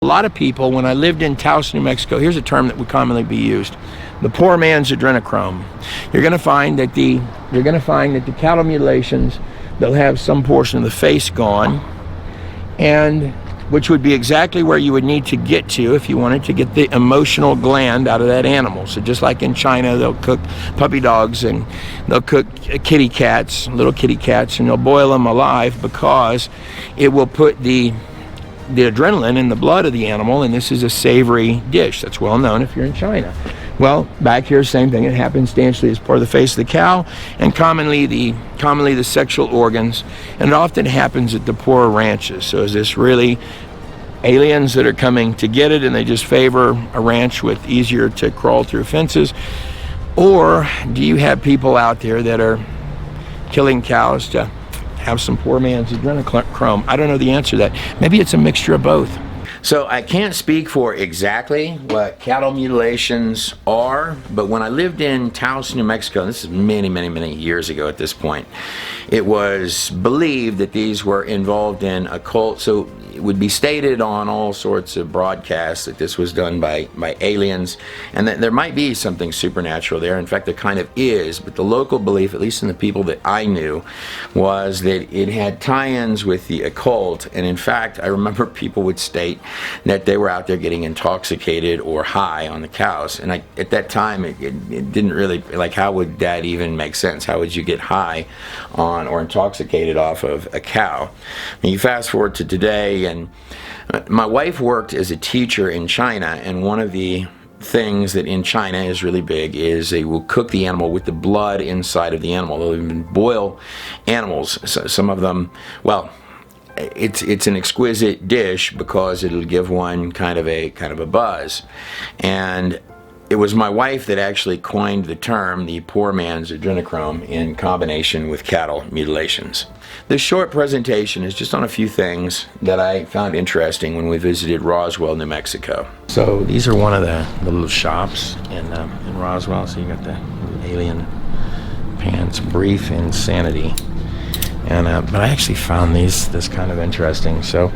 A lot of people, when I lived in Taos, New Mexico, here's a term that would commonly be used: the poor man's adrenochrome. You're going to find that the cattle mutilations, they'll have some portion of the face gone, and which would be exactly where you would need to get to if you wanted to get the emotional gland out of that animal. So just like in China, they'll cook puppy dogs and they'll cook kitty cats, little kitty cats, and they'll boil them alive because it will put the adrenaline in the blood of the animal, and this is a savory dish that's well known if you're in China. Well, back here, same thing. It happens substantially as part of the face of the cow, and commonly the sexual organs, and it often happens at the poorer ranches. So is this really aliens that are coming to get it, and they just favor a ranch with easier to crawl through fences? Or do you have people out there that are killing cows to have some poor man's adrenochrome? I don't know the answer to that. Maybe it's a mixture of both. So I can't speak for exactly what cattle mutilations are, but when I lived in Taos, New Mexico, and this is many years ago at this point, it was believed that these were involved in occult. So it would be stated on all sorts of broadcasts that this was done by aliens, and that there might be something supernatural there. In fact, there kind of is, but the local belief, at least in the people that I knew, was that it had tie-ins with the occult. And in fact, I remember people would state that they were out there getting intoxicated or high on the cows. And at that time, it didn't really, like, how would that even make sense? How would you get high on or intoxicated off of a cow? I mean, you fast forward to today, and my wife worked as a teacher in China, and one of the things that in China is really big is they will cook the animal with the blood inside of the animal. They'll even boil animals. So some of them, well, it's an exquisite dish because it'll give one kind of a buzz. And it was my wife that actually coined the term, the poor man's adrenochrome, in combination with cattle mutilations. This short presentation is just on a few things that I found interesting when we visited Roswell, New Mexico. So these are one of the little shops in Roswell. So you got the alien pants, brief insanity. And but I actually found this kind of interesting. So,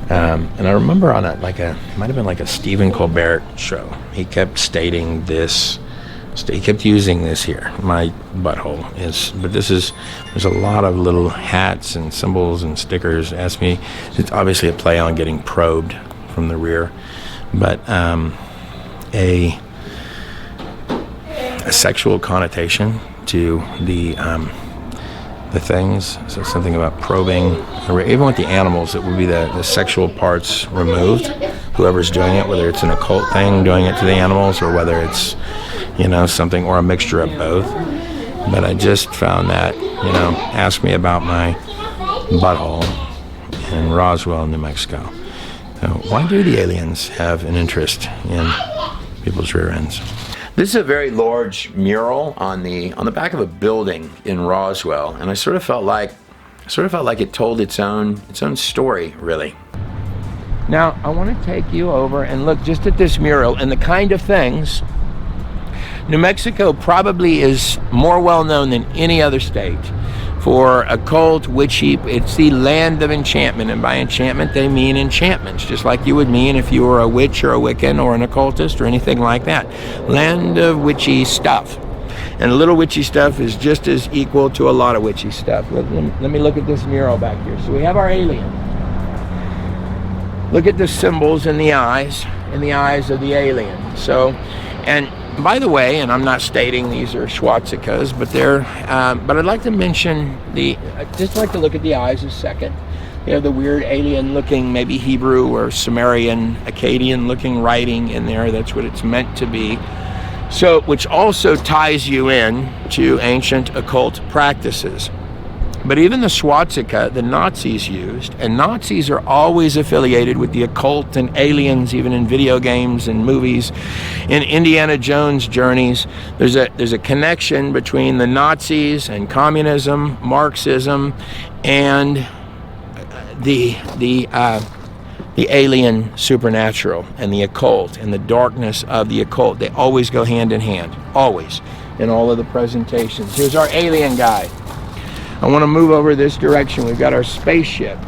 and I remember on it might have been like a Stephen Colbert show. He kept stating this. He kept using this here. My butthole is, but there's a lot of little hats and symbols and stickers. Ask me, it's obviously a play on getting probed from the rear, but a sexual connotation to the things. So something about probing, or even with the animals, it would be the sexual parts removed. Whoever's doing it, whether it's an occult thing doing it to the animals, or whether it's, something, or a mixture of both. But I just found that, ask me about my butthole in Roswell, New Mexico. So why do the aliens have an interest in people's rear ends? This is a very large mural on the back of a building in Roswell, and I sort of felt like it told its own story, really. Now I want to take you over and look just at this mural and the kind of things. New Mexico probably is more well known than any other state for occult, witchy. It's the land of enchantment, and by enchantment they mean enchantments, just like you would mean if you were a witch or a Wiccan or an occultist or anything like that. Land of witchy stuff. And a little witchy stuff is just as equal to a lot of witchy stuff. Let me look at this mural back here. So we have our alien. Look at the symbols in the eyes of the alien. So, and by the way, and I'm not stating these are swastikas, but but I'd like to mention I'd just like to look at the eyes a second. You have the weird alien-looking, maybe Hebrew or Sumerian, Akkadian-looking writing in there. That's what it's meant to be. So, which also ties you in to ancient occult practices. But even the swastika, the Nazis used, and Nazis are always affiliated with the occult and aliens, even in video games and movies. In Indiana Jones journeys, there's a connection between the Nazis and communism, Marxism, and the alien supernatural and the occult and the darkness of the occult. They always go hand in hand, always, in all of the presentations. Here's our alien guy. I want to move over this direction. We've got our spaceship.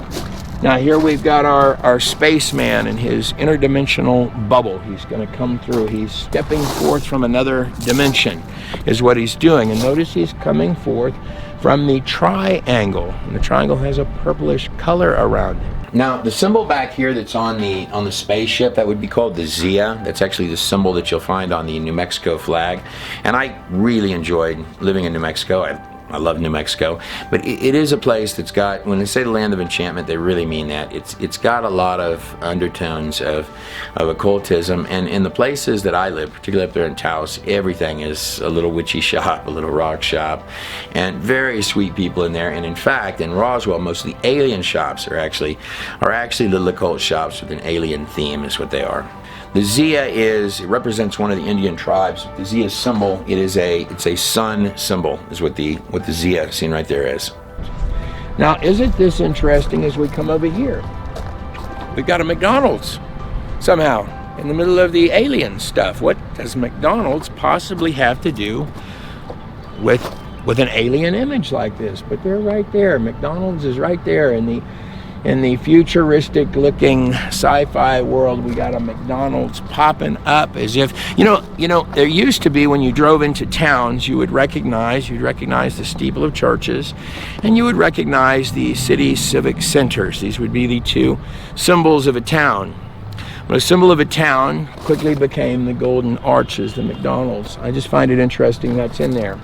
Now here we've got our spaceman in his interdimensional bubble. He's going to come through. He's stepping forth from another dimension is what he's doing. And notice he's coming forth from the triangle. And the triangle has a purplish color around it. Now, the symbol back here that's on the spaceship, that would be called the Zia. That's actually the symbol that you'll find on the New Mexico flag. And I really enjoyed living in New Mexico. I love New Mexico, but it is a place that's got, when they say the land of enchantment, they really mean that. It's got a lot of undertones of occultism, and in the places that I live, particularly up there in Taos, everything is a little witchy shop, a little rock shop, and very sweet people in there. And in fact, in Roswell, most of the alien shops are actually little occult shops with an alien theme, is what they are. The Zia it represents one of the Indian tribes. The Zia symbol, it's a sun symbol, is what the Zia seen right there is. Now, isn't this interesting as we come over here? We've got a McDonald's somehow in the middle of the alien stuff. What does McDonald's possibly have to do with an alien image like this? But they're right there. McDonald's is right there in the futuristic looking sci-fi world. We got a McDonald's popping up as if, you know, there used to be, when you drove into towns, you'd recognize the steeple of churches, and you would recognize the city civic centers. These would be the two symbols of a town. But a symbol of a town quickly became the golden arches, the McDonald's. I just find it interesting that's in there.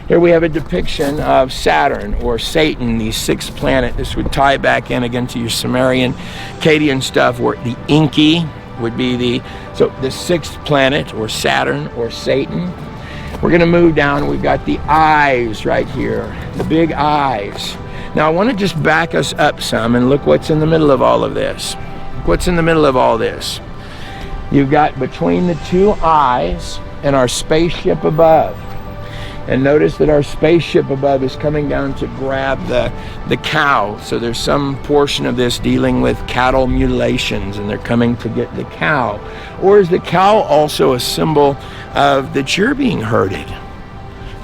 Here we have a depiction of Saturn, or Satan, the sixth planet. This would tie back in again to your Sumerian, Akkadian stuff, where the Enki would be the sixth planet, or Saturn, or Satan. We're going to move down. We've got the eyes right here, the big eyes. Now I want to just back us up some and look what's in the middle of all of this. Look what's in the middle of all this. You've got between the two eyes and our spaceship above. And notice that our spaceship above is coming down to grab the cow. So there's some portion of this dealing with cattle mutilations, and they're coming to get the cow. Or is the cow also a symbol of that you're being herded?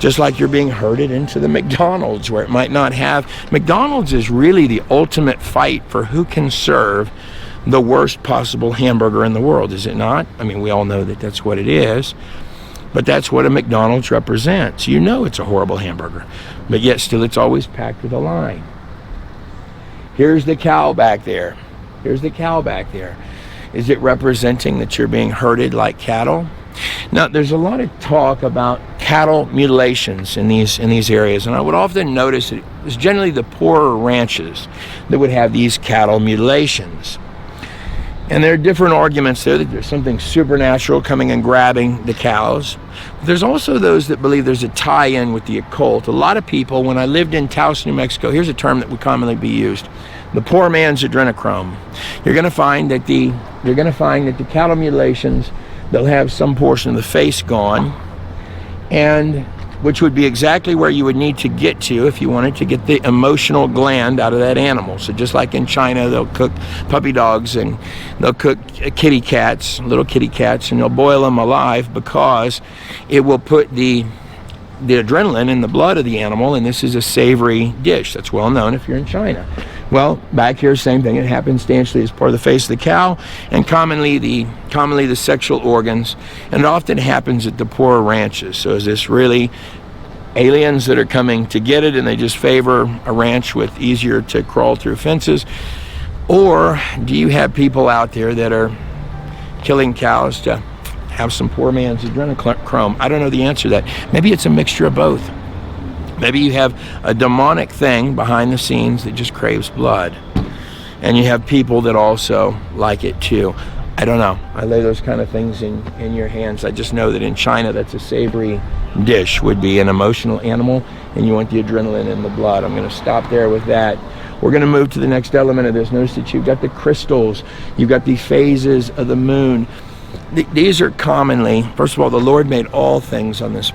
Just like you're being herded into the McDonald's, where it might not have. McDonald's is really the ultimate fight for who can serve the worst possible hamburger in the world, is it not? I mean, we all know that that's what it is. But that's what a McDonald's represents. You know it's a horrible hamburger, but yet still it's always packed with a line. Here's the cow back there. Here's the cow back there. Is it representing that you're being herded like cattle? Now, there's a lot of talk about cattle mutilations in these areas, and I would often notice it was generally the poorer ranches that would have these cattle mutilations. And there are different arguments there, that there's something supernatural coming and grabbing the cows. There's also those that believe there's a tie-in with the occult. A lot of people, when I lived in Taos, New Mexico, here's a term that would commonly be used: the poor man's adrenochrome. You're going to find that the cattle mutilations, they'll have some portion of the face gone, and which would be exactly where you would need to get to if you wanted to get the emotional gland out of that animal. So just like in China, they'll cook puppy dogs and they'll cook kitty cats, little kitty cats, and they'll boil them alive because it will put the adrenaline in the blood of the animal, and this is a savory dish that's well known if you're in China. Well, back here, same thing. It happens substantially as part of the face of the cow, and commonly the sexual organs, and it often happens at the poorer ranches. So is this really aliens that are coming to get it, and they just favor a ranch with easier to crawl through fences? Or do you have people out there that are killing cows to have some poor man's adrenochrome? I don't know the answer to that. Maybe it's a mixture of both. Maybe you have a demonic thing behind the scenes that just craves blood, and you have people that also like it too. I don't know. I lay those kind of things in your hands. I just know that in China, that's a savory dish, would be an emotional animal, and you want the adrenaline in the blood. I'm going to stop there with that. We're going to move to the next element of this. Notice that you've got the crystals. You've got the phases of the moon. These are commonly, first of all, the Lord made all things on this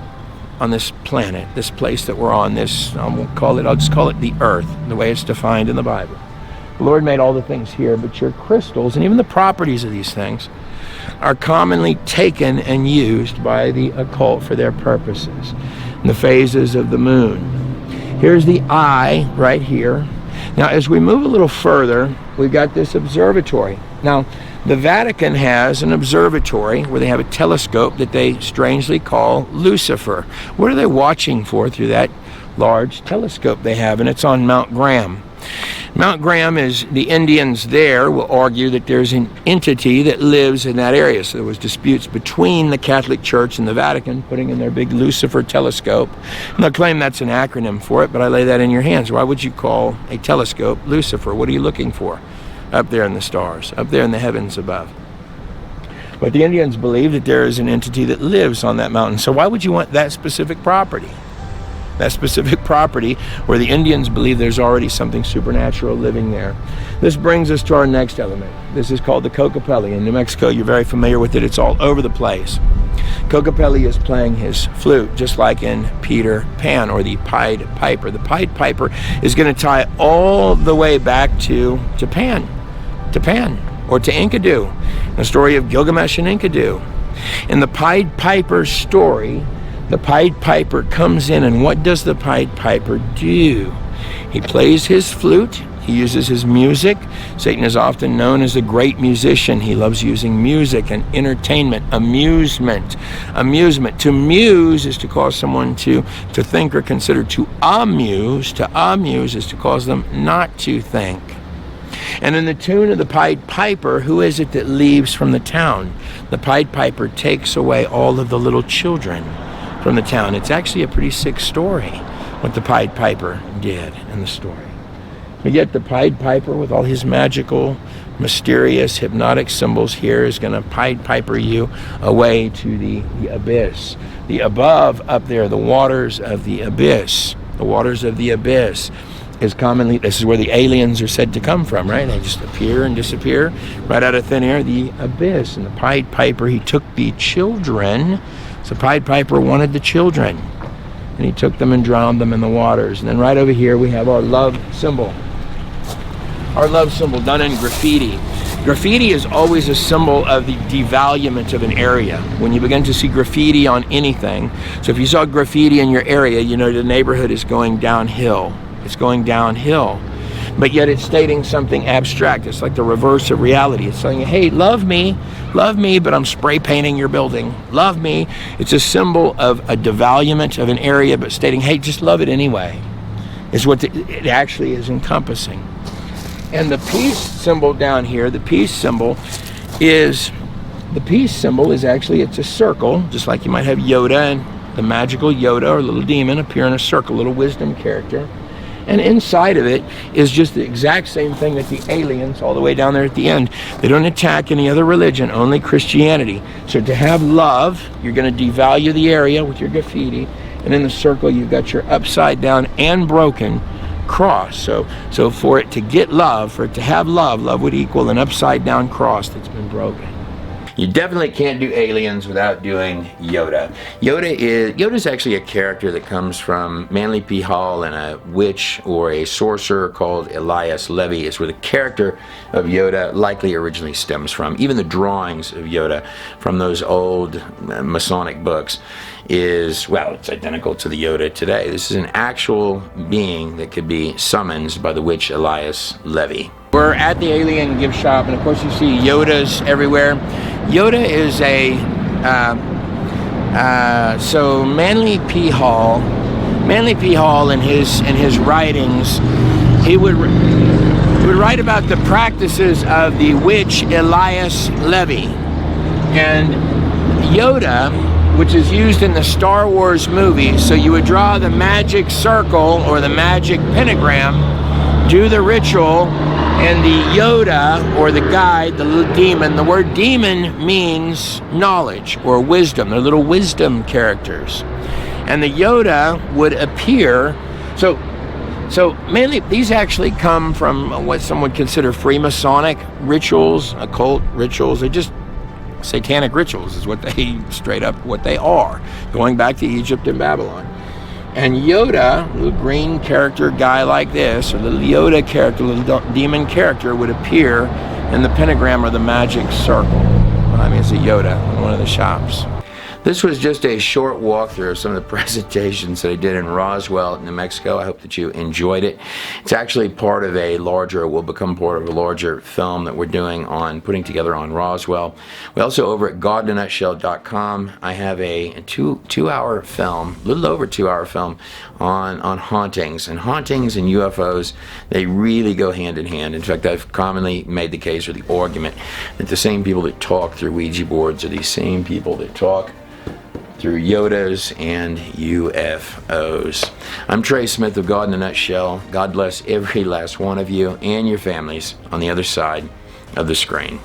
planet, this place that we're on, I'll just call it the earth, the way it's defined in the Bible. The Lord made all the things here, but your crystals and even the properties of these things are commonly taken and used by the occult for their purposes. And the phases of the moon. Here's the eye right here. Now, as we move a little further, we've got this observatory. Now, the Vatican has an observatory where they have a telescope that they strangely call Lucifer. What are they watching for through that large telescope they have? And it's on Mount Graham. Mount Graham is, the Indians there will argue that there's an entity that lives in that area. So there was disputes between the Catholic Church and the Vatican, putting in their big Lucifer telescope. And they'll claim that's an acronym for it, but I lay that in your hands. Why would you call a telescope Lucifer? What are you looking for up there in the stars, up there in the heavens above? But the Indians believe that there is an entity that lives on that mountain. So why would you want that specific property? That specific property where the Indians believe there's already something supernatural living there. This brings us to our next element. This is called the Cocopelli. In New Mexico, you're very familiar with it. It's all over the place. Cocopelli is playing his flute, just like in Peter Pan, or the Pied Piper. The Pied Piper is going to tie all the way back to Pan, or to Enkidu, the story of Gilgamesh and Enkidu. In the Pied Piper story, the Pied Piper comes in, and what does the Pied Piper do? He plays his flute. He uses his music. Satan is often known as a great musician. He loves using music and entertainment, amusement. Amusement. To muse is to cause someone to think or consider. To amuse is to cause them not to think. And in the tune of the Pied Piper, who is it that leaves from the town? The Pied Piper takes away all of the little children from the town. It's actually a pretty sick story, what the Pied Piper did in the story. But yet the Pied Piper, with all his magical, mysterious, hypnotic symbols here, is going to Pied Piper you away to the abyss. The above, up there, the waters of the abyss. The waters of the abyss is commonly, this is where the aliens are said to come from, right? They just appear and disappear right out of thin air, the abyss. And the Pied Piper, he took the children. So Pied Piper wanted the children, and he took them and drowned them in the waters. And then right over here we have our love symbol. Our love symbol done in graffiti. Graffiti is always a symbol of the devaluement of an area. When you begin to see graffiti on anything, so if you saw graffiti in your area, you know the neighborhood is going downhill. It's going downhill. But yet it's stating something abstract. It's like the reverse of reality. It's saying, hey, love me, but I'm spray painting your building. Love me. It's a symbol of a devaluement of an area, but stating, hey, just love it anyway, is what it actually is encompassing. And the peace symbol down here, the peace symbol is actually, it's a circle, just like you might have Yoda and the magical Yoda or little demon appear in a circle, little wisdom character. And inside of it is just the exact same thing that the aliens, all the way down there at the end, they don't attack any other religion, only Christianity. So to have love, you're going to devalue the area with your graffiti. And in the circle, you've got your upside down and broken cross. So for it to get love, for it to have love, love would equal an upside down cross that's been broken. You definitely can't do aliens without doing Yoda. Yoda's actually a character that comes from Manly P. Hall and a witch or a sorcerer called Elias Levy. It's where the character of Yoda likely originally stems from. Even the drawings of Yoda from those old Masonic books is, well, it's identical to the Yoda today. This is an actual being that could be summoned by the witch Elias Levy. We're at the alien gift shop, and of course you see Yodas everywhere. Yoda is so Manly P. Hall in his writings, he would write about the practices of the witch Elias Levy. And Yoda, which is used in the Star Wars movies, so you would draw the magic circle or the magic pentagram, do the ritual, and the Yoda, or the guide, the little demon, the word demon means knowledge or wisdom. They're little wisdom characters. And the Yoda would appear, so mainly these actually come from what some would consider Freemasonic rituals, occult rituals. They're just satanic rituals is what they, straight up what they are, going back to Egypt and Babylon. And Yoda, a little green character guy like this, or the Yoda character, little demon character, would appear in the pentagram or the magic circle. I mean, it's a Yoda in one of the shops. This was just a short walkthrough of some of the presentations that I did in Roswell, New Mexico. I hope that you enjoyed it. It's actually part of a larger, will become part of a larger film that we're doing on putting together on Roswell. We also, over at godinanutshell.com, I have a two-hour film, a little over 2-hour film on hauntings. And hauntings and UFOs, they really go hand in hand. In fact, I've commonly made the case or the argument that the same people that talk through Ouija boards are these same people that talk through Yodas and UFOs. I'm Trey Smith of God in a Nutshell. God bless every last one of you and your families on the other side of the screen.